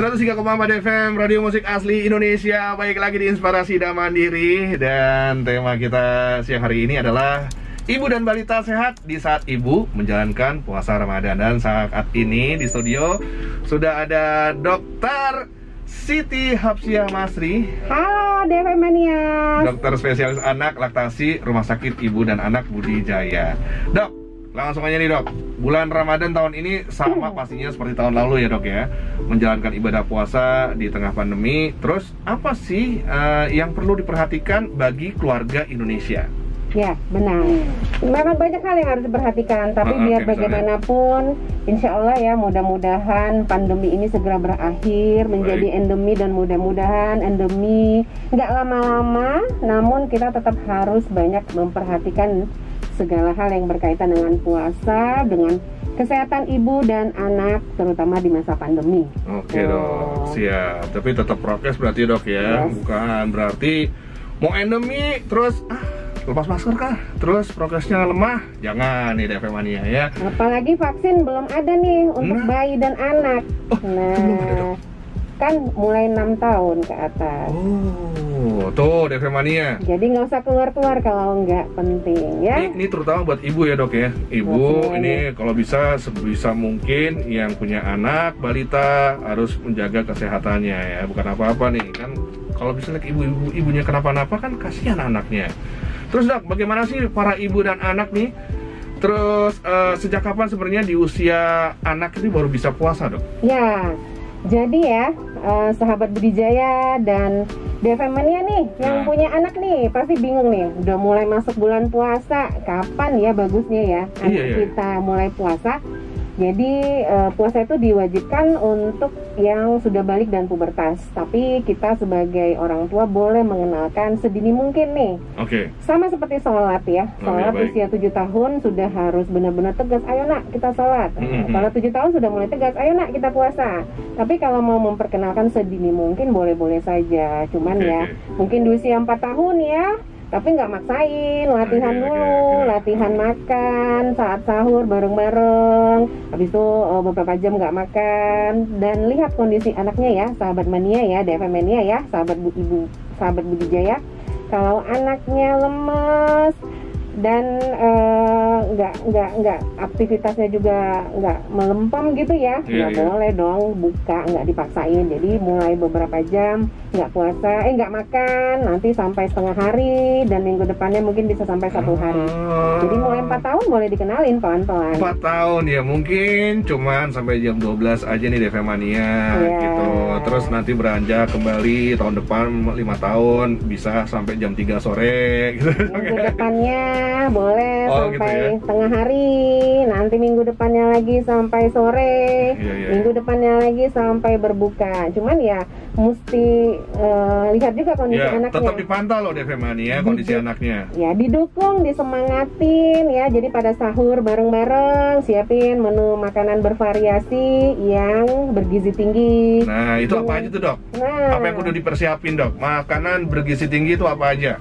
103,4 FM Radio Musik Asli Indonesia. Baik lagi di Inspirasi dan Mandiri. Dan tema kita siang hari ini adalah Ibu dan balita sehat di saat ibu menjalankan puasa Ramadan. Dan saat ini di studio sudah ada Dokter Siti Hapsiah Masri. Halo DV Mania. Dokter spesialis anak laktasi Rumah Sakit Ibu dan Anak Budi Jaya. Dok, langsung aja nih dok, bulan Ramadan tahun ini sama pastinya seperti tahun lalu ya dok ya, menjalankan ibadah puasa di tengah pandemi. Terus apa sih yang perlu diperhatikan bagi keluarga Indonesia? Ya benar, memang banyak hal yang harus diperhatikan, tapi biar bagaimanapun insya Allah ya, mudah-mudahan pandemi ini segera berakhir menjadi endemi, dan mudah-mudahan endemi nggak lama-lama, namun kita tetap harus banyak memperhatikan segala hal yang berkaitan dengan puasa, dengan kesehatan ibu dan anak, terutama di masa pandemi. Oke dok, siap. Tapi tetap prokes berarti dok ya, bukan berarti mau endemi terus lepas masker kah? Terus prokesnya lemah? Jangan nih DV Mania ya. Apalagi vaksin belum ada nih untuk bayi dan anak. Belum ada, dok? Kan mulai 6 tahun ke atas. Oh, tuh DV Mania. Jadi nggak usah keluar-keluar kalau nggak penting ya. Ini terutama buat ibu ya dok ya. Ibu ini kalau bisa sebisa mungkin yang punya anak balita harus menjaga kesehatannya ya. Bukan apa-apa nih kan. Kalau misalnya ibunya kenapa-napa kan kasihan anaknya. Terus dok, bagaimana sih para ibu dan anak nih? Terus sejak kapan sebenarnya di usia anak ini baru bisa puasa dok? Ya, jadi ya sahabat Budi Jaya dan DV Mania nih yang punya anak nih pasti bingung nih, udah mulai masuk bulan puasa, kapan ya bagusnya ya anak kita mulai puasa. Jadi puasa itu diwajibkan untuk yang sudah balik dan pubertas. Tapi kita sebagai orang tua boleh mengenalkan sedini mungkin nih. Sama seperti sholat ya. Sholat usia 7 tahun sudah harus benar-benar tegas. Ayo nak kita sholat. Kalau 7 tahun sudah mulai tegas. Ayo nak kita puasa. Tapi kalau mau memperkenalkan sedini mungkin boleh-boleh saja. Cuman ya mungkin di usia 4 tahun ya. Tapi nggak maksain, latihan dulu, latihan makan saat sahur bareng-bareng. Habis itu beberapa jam nggak makan, dan lihat kondisi anaknya ya, sahabat Mania ya, DV Mania ya, sahabat ibu, sahabat Budi Jaya. Kalau anaknya lemes dan nggak aktivitasnya juga nggak melempem gitu ya, nggak boleh dong buka, nggak dipaksain. Jadi mulai beberapa jam nggak puasa, nggak makan, nanti sampai setengah hari, dan minggu depannya mungkin bisa sampai 1 hari. Jadi mulai 4 tahun boleh dikenalin pelan-pelan. 4 tahun ya, mungkin cuman sampai jam 12 aja nih DV Mania gitu. Terus nanti beranjak kembali tahun depan 5 tahun bisa sampai jam 3 sore gitu. Minggu depannya boleh sampai setengah hari, nanti minggu depannya lagi sampai sore, minggu depannya lagi sampai berbuka. Cuman ya mesti lihat juga kondisi anaknya. Tetap dipantau loh DV Mania kondisi anaknya. Ya didukung, disemangatin ya. Jadi pada sahur bareng-bareng siapin menu makanan bervariasi yang bergizi tinggi. Nah itu apa aja tuh dok? Apa yang kudu dipersiapin dok? Makanan bergizi tinggi itu apa aja?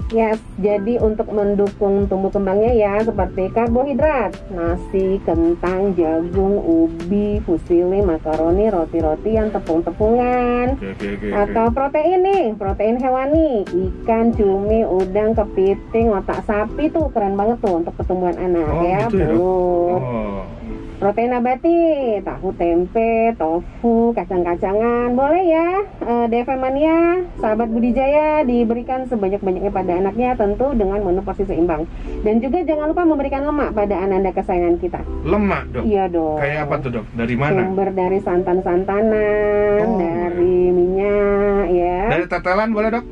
Jadi untuk mendukung tumbuh kembangnya ya, seperti karbohidrat, nasi, kentang, jagung, ubi, fusili, makaroni, roti-rotian, tepung-tepungan. Atau protein nih, protein hewani, ikan, cumi, udang, kepiting, otak sapi tuh keren banget tuh untuk pertumbuhan anak ya. Protein nabati, tahu, tempe, tofu, kacang-kacangan, boleh ya. DV Mania, sahabat Budi Jaya, diberikan sebanyak-banyaknya pada anaknya, tentu dengan menu porsi seimbang. Dan juga jangan lupa memberikan lemak pada ananda kesayangan kita. Lemak dok? Iya dong. Kayak apa tuh dok? Dari mana? Sumber dari santan-santanan, dari minyak ya. Dari tetelan boleh dok?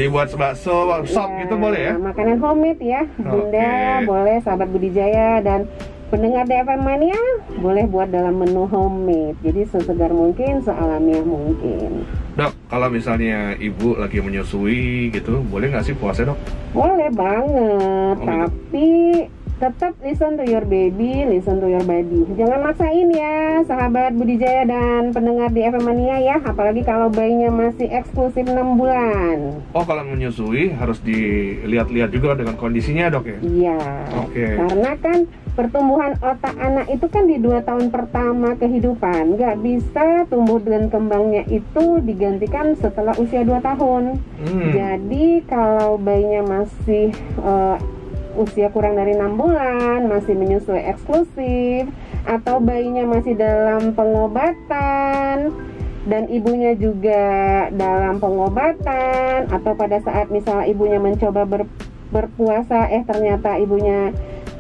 Dibuat bakso, sop gitu boleh ya? Makanan homemade ya, bunda boleh, sahabat Budi Jaya dan pendengar DV Mania boleh buat dalam menu homemade. Jadi sesegar mungkin, sealamiah mungkin. Dok, kalau misalnya ibu lagi menyusui gitu, boleh nggak sih puasa dok? Boleh banget, tapi Tetap listen to your baby, listen to your body. Jangan maksain ya, sahabat Budijaya dan pendengar di FM Mania ya. Apalagi kalau bayinya masih eksklusif 6 bulan. Oh, kalau menyusui harus dilihat-lihat juga dengan kondisinya, Dok ya? Iya. Oke. Karena kan pertumbuhan otak anak itu kan di 2 tahun pertama kehidupan. Nggak bisa tumbuh dan kembangnya itu digantikan setelah usia 2 tahun. Jadi kalau bayinya masih usia kurang dari 6 bulan, masih menyusui eksklusif, atau bayinya masih dalam pengobatan dan ibunya juga dalam pengobatan, atau pada saat misalnya ibunya mencoba berpuasa, ternyata ibunya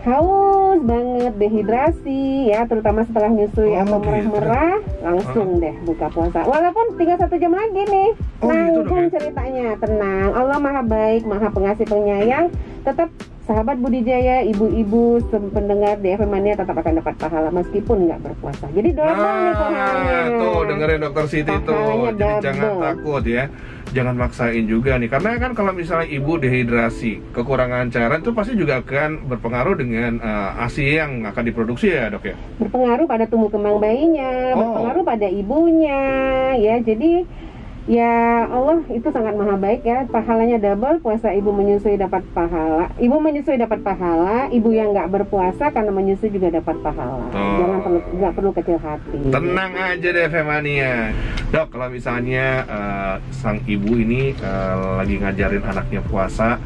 haus banget, dehidrasi ya, terutama setelah nyusui atau merah-merah, langsung deh buka puasa. Walaupun tinggal 1 jam lagi nih, nanggung ceritanya, tenang. Allah Maha Baik, Maha Pengasih Penyayang. Tetap sahabat Budijaya, ibu-ibu pendengar di FM Mania tetap akan dapat pahala meskipun nggak berpuasa. Jadi double nih pahalanya. Tuh dengerin Dokter Siti tuh. Jadi jangan takut ya. Jangan maksain juga nih, karena kan kalau misalnya ibu dehidrasi, kekurangan cairan itu pasti juga akan berpengaruh dengan ASI yang akan diproduksi ya, Dok ya. Berpengaruh pada tumbuh kembang bayinya, berpengaruh pada ibunya ya. Jadi ya Allah itu sangat maha baik ya, pahalanya double. Puasa ibu menyusui dapat pahala, ibu menyusui dapat pahala, ibu yang nggak berpuasa karena menyusui juga dapat pahala. Nggak perlu kecil hati. Tenang aja deh FM Mania. Dok, kalau misalnya sang ibu ini lagi ngajarin anaknya puasa,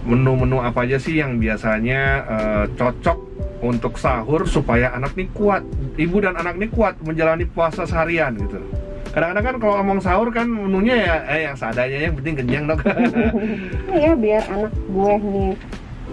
menu-menu apa aja sih yang biasanya cocok untuk sahur supaya anak nih kuat, ibu dan anak nih kuat menjalani puasa seharian gitu? Kadang-kadang kan kalau ngomong sahur kan menunya ya yang seadanya, yang penting kenyang, Dok. Iya, biar anak gue nih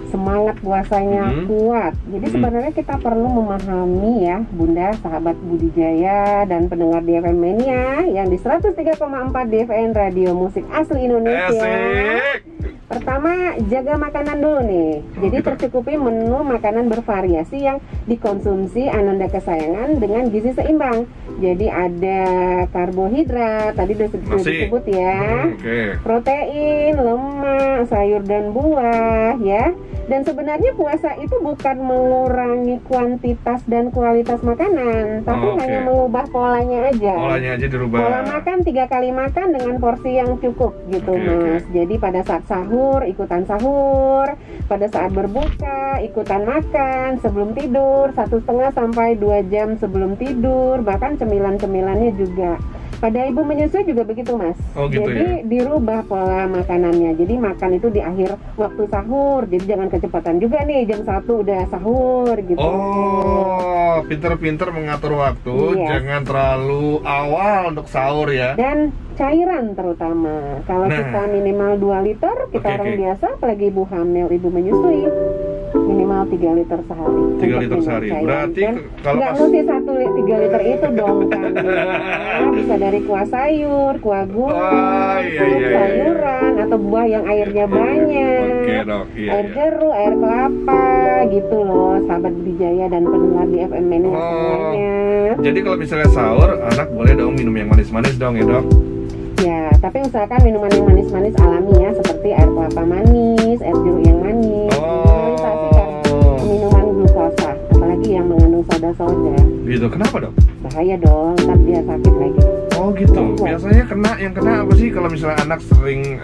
semangat puasanya kuat. Jadi sebenarnya kita perlu memahami ya, Bunda, sahabat Budijaya dan pendengar di FM Mania yang di 103,4 DFN Radio Musik Asli Indonesia. Asik. Pertama, jaga makanan dulu nih. Jadi tercukupi menu makanan bervariasi yang dikonsumsi ananda kesayangan dengan gizi seimbang. Jadi ada karbohidrat, tadi sudah disebut ya, protein, lemak, sayur dan buah ya. Dan sebenarnya puasa itu bukan mengurangi kuantitas dan kualitas makanan, tapi hanya mengubah polanya aja. Polanya aja dirubah. Pola makan 3 kali makan dengan porsi yang cukup gitu, Mas. Jadi pada saat sahur ikutan sahur, pada saat berbuka ikutan makan, sebelum tidur 1,5 sampai 2 jam sebelum tidur, bahkan cemilan-cemilannya juga. Pada ibu menyusui juga begitu, Mas. Gitu jadi ya? Dirubah pola makanannya. Jadi makan itu di akhir waktu sahur. Jadi jangan kecepatan juga nih, jam 1 udah sahur gitu. Oh, pinter-pinter mengatur waktu. Jangan terlalu awal untuk sahur ya. Dan cairan terutama. Kalau kita minimal 2 liter, kita orang biasa, apalagi ibu hamil, ibu menyusui, minimal 3 liter sehari. 3 liter sehari. Berarti kalau nggak mesti 3 liter itu dong kan. Bisa dari kuah sayur, kuah gulai, sayuran, atau buah yang airnya banyak, air jeruk, air kelapa gitu loh, sahabat Budijaya dan pendengar di FM Mania semuanya. Jadi kalau misalnya sahur, anak boleh dong minum yang manis-manis dong ya, Dok? Ya, tapi usahakan minuman yang manis-manis alami ya, seperti air kelapa manis, air jeruk yang manis. Minuman glukosa, apalagi yang mengandung soda-soda. Gitu, kenapa, Dok? Bahaya dong, ntar dia sakit lagi. Oh gitu. Biasanya yang kena apa sih kalau misalnya anak sering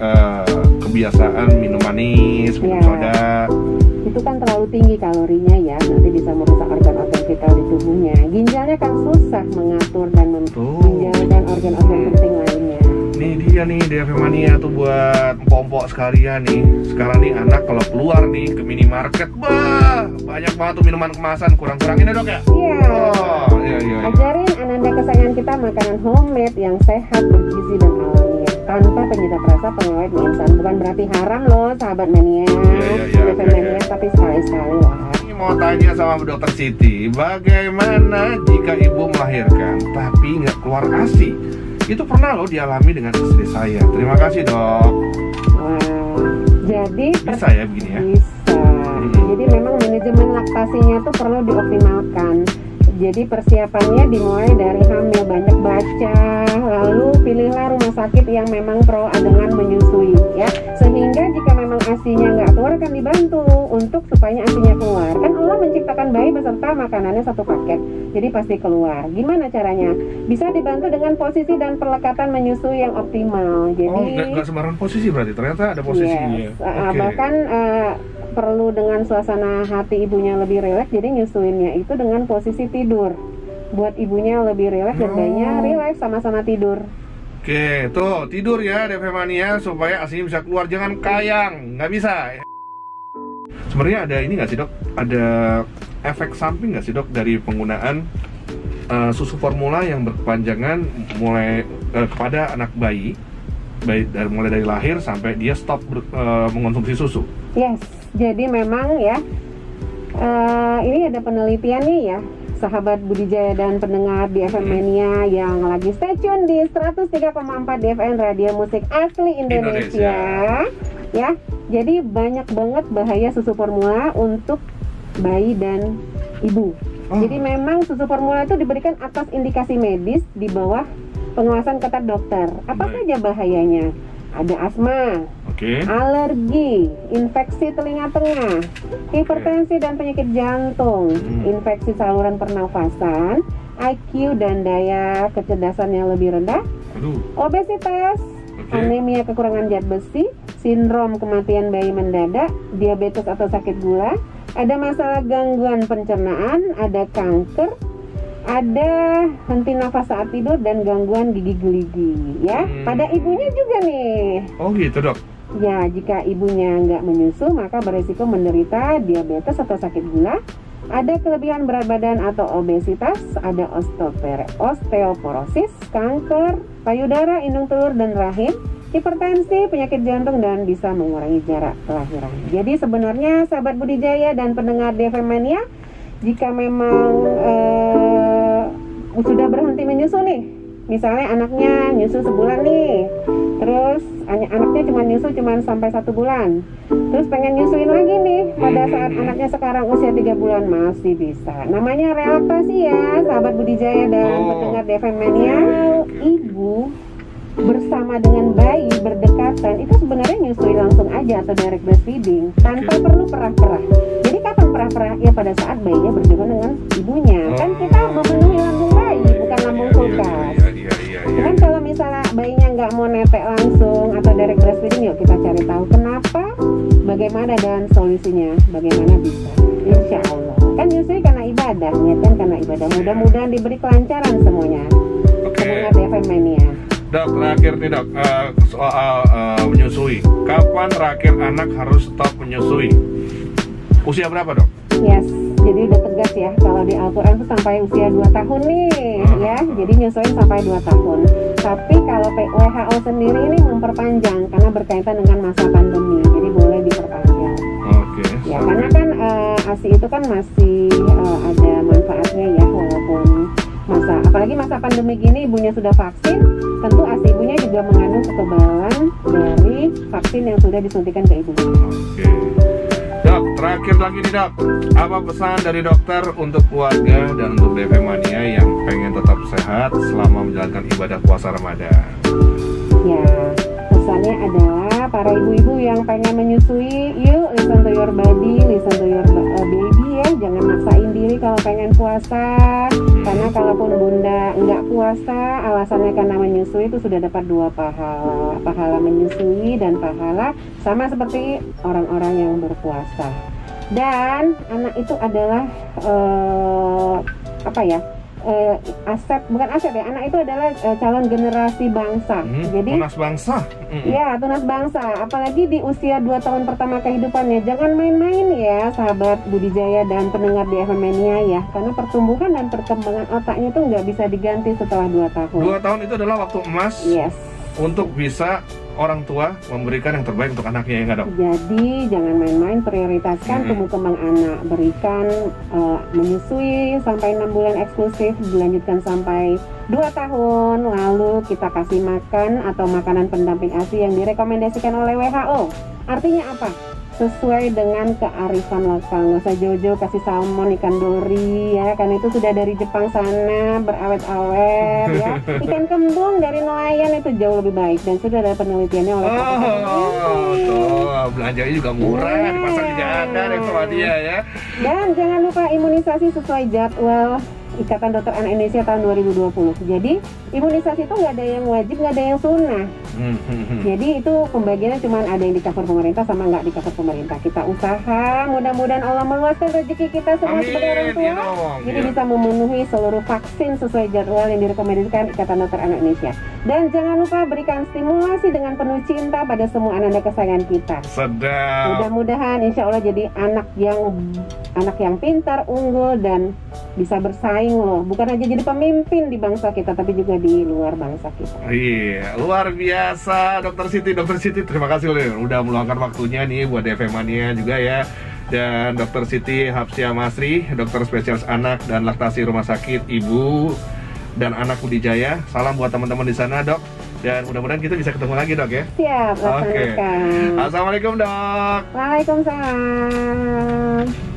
kebiasaan minum manis, minum soda? Itu kan terlalu tinggi kalorinya ya, nanti bisa merusak organ-organ vital di tubuhnya. Ginjalnya kan susah mengatur dan menjalankan organ-organ penting lainnya. Ini dia nih DFM Mania tuh buat empok-empok sekalian nih. Sekarang nih anak kalau keluar nih ke minimarket, banyak banget tuh minuman kemasan, kurang-kurangin ya, Dok ya? Iya. Iya. Ajarin ananda kesayangan kita makanan homemade yang sehat, bergizi dan alamiah, tanpa penyedap rasa, pengawet, mie instan. Bukan berarti haram loh, sahabat Mania. DFM Mania, tapi sekali-sekali lah. Ini mau tanya sama Dokter Siti, bagaimana jika ibu melahirkan tapi nggak keluar ASI? Itu pernah loh dialami dengan istri saya. Terima kasih, Dok. Jadi bisa ya begini ya? Bisa. Jadi memang manajemen laktasinya tuh perlu dioptimalkan. Jadi persiapannya dimulai dari hamil, banyak baca, lalu pilihlah rumah sakit yang memang pro dengan menyusui ya. Sehingga jika memang ASINya nggak keluar akan dibantu untuk supaya ASINya keluar. Kan Allah menciptakan bayi beserta makanannya satu paket, jadi pasti keluar. Gimana caranya? Bisa dibantu dengan posisi dan perlekatan menyusui yang optimal. Jadi nggak sembarangan posisi berarti, ternyata ada posisinya. yes, bahkan perlu dengan suasana hati ibunya lebih rileks, jadi nyusuinnya itu dengan posisi tidur, buat ibunya lebih rileks dan bayinya rileks, sama-sama tidur. Oke, tuh tidur ya DV Mania supaya ASINya bisa keluar, jangan kayang, nggak bisa. Sebenarnya ada ini nggak sih dok? Ada efek samping nggak sih dok dari penggunaan susu formula yang berkepanjangan mulai kepada anak bayi, mulai dari lahir sampai dia stop mengonsumsi susu? Yes, jadi memang ya ini ada penelitian nih ya, sahabat Budijaya dan pendengar DFM Mania yang lagi stay tune di 103,4 DFM Radio Musik Asli Indonesia. Ya, jadi banyak banget bahaya susu formula untuk bayi dan ibu. Jadi memang susu formula itu diberikan atas indikasi medis di bawah pengawasan ketat dokter. Apa saja bahayanya? Ada asma, alergi, infeksi telinga tengah, hipertensi dan penyakit jantung, infeksi saluran pernafasan, IQ dan daya kecerdasan yang lebih rendah, obesitas, anemia kekurangan zat besi, sindrom kematian bayi mendadak, diabetes atau sakit gula, ada masalah gangguan pencernaan, ada kanker, ada henti nafas saat tidur dan gangguan gigi geligi ya. Pada ibunya juga nih. Oh gitu dok. Ya, jika ibunya nggak menyusu maka beresiko menderita diabetes atau sakit gula, ada kelebihan berat badan atau obesitas, ada osteoporosis, kanker payudara, indung telur dan rahim, hipertensi, penyakit jantung, dan bisa mengurangi jarak kelahiran. Jadi sebenarnya sahabat Budijaya dan pendengar DFM Mania, jika memang sudah berhenti menyusu nih, misalnya anaknya nyusu sebulan nih, terus anaknya cuma sampai 1 bulan, terus pengen nyusuin lagi nih pada saat anaknya sekarang usia 3 bulan, masih bisa. Namanya relaktasi ya sahabat Budijaya dan pendengar DFM Mania. Ibu bersama dengan bayi berdekatan itu sebenarnya nyusui langsung aja atau direct breastfeeding tanpa perlu perah-perah. Jadi kapan perah-perah? Ya pada saat bayinya berjumpa dengan ibunya. Kan kita memenuhi lambung bayi, bukan lambung kulkas. Kan kalau misalnya bayinya nggak mau netek langsung atau direct breastfeeding, yuk kita cari tahu kenapa, bagaimana dan solusinya, bagaimana bisa. Insya Allah. Kan nyusui karena ibadah, niatkan karena ibadah. Mudah-mudahan diberi kelancaran semuanya. Pendengar DFM Mania. Dok, terakhir nih dok, soal menyusui. Kapan terakhir anak harus stop menyusui? Usia berapa dok? Yes, jadi udah tegas ya. Kalau di Al-Quran itu sampai usia 2 tahun nih ya. Jadi nyusuin sampai 2 tahun. Tapi kalau WHO sendiri ini memperpanjang karena berkaitan dengan masa pandemi. Jadi boleh diperpanjang. Ya, karena kan ASI itu kan masih ada manfaatnya ya, walaupun apalagi masa pandemi gini ibunya sudah vaksin, tentu ASI ibunya juga mengandung kekebalan dari vaksin yang sudah disuntikan ke ibunya. Dok, terakhir lagi nih dok, apa pesan dari dokter untuk keluarga dan untuk DFM Mania yang pengen tetap sehat selama menjalankan ibadah puasa Ramadan? Ya, pesannya adalah para ibu-ibu yang pengen menyusui, yuk listen to your body, listen to your baby ya. Jangan maksain diri kalau pengen puasa, karena kalaupun bunda nggak puasa alasannya karena menyusui itu sudah dapat 2 pahala, pahala menyusui dan pahala sama seperti orang-orang yang berpuasa. Dan anak itu adalah aset, bukan aset ya, anak itu adalah calon generasi bangsa. Jadi tunas bangsa. Ya, tunas bangsa. Apalagi di usia 2 tahun pertama kehidupannya. Jangan main-main ya sahabat Budijaya dan pendengar di DFM Mania ya. Karena pertumbuhan dan perkembangan otaknya itu nggak bisa diganti setelah 2 tahun. 2 tahun itu adalah waktu emas. Yes. Untuk bisa orang tua memberikan yang terbaik untuk anaknya, ya nggak dok? Jadi jangan main-main, prioritaskan tumbuh kembang anak. Berikan menyusui sampai 6 bulan eksklusif, dilanjutkan sampai 2 tahun, lalu kita kasih makan atau makanan pendamping ASI yang direkomendasikan oleh WHO. Artinya apa? sesuai dengan kearifan lokal. Nggak usah jauh-jauh kasih salmon, ikan dori ya, kan itu sudah dari Jepang sana berawet-awet ya. Ikan kembung dari nelayan itu jauh lebih baik dan sudah ada penelitiannya oleh tuh belanjanya juga murah, di pasar juga ada dia ya. Dan jangan lupa imunisasi sesuai jadwal Ikatan Dokter Anak Indonesia tahun 2020. Jadi imunisasi itu nggak ada yang wajib, nggak ada yang sunnah. Jadi itu pembagiannya cuma ada yang di cover pemerintah sama nggak di cover pemerintah. Kita usaha, mudah-mudahan Allah meluaskan rezeki kita semua sebagai orang tua. Jadi bisa memenuhi seluruh vaksin sesuai jadwal yang direkomendasikan Ikatan Dokter Anak Indonesia. Dan jangan lupa berikan stimulasi dengan penuh cinta pada semua anak-anak kesayangan kita. Sedap. Mudah-mudahan insya Allah jadi anak yang pintar, unggul dan bisa bersaing loh. Bukan aja jadi pemimpin di bangsa kita, tapi juga di luar bangsa kita. Iya, luar biasa Dokter Siti, terima kasih loh udah meluangkan waktunya nih buat DFM Mania juga ya. Dan Dokter Siti Hapsia Masri, dokter spesialis anak dan laktasi Rumah Sakit Ibu dan Anak Budijaya. Salam buat teman-teman di sana, Dok. Dan mudah-mudahan kita bisa ketemu lagi, Dok ya. Siap, Oke. Assalamualaikum, Dok. Waalaikumsalam.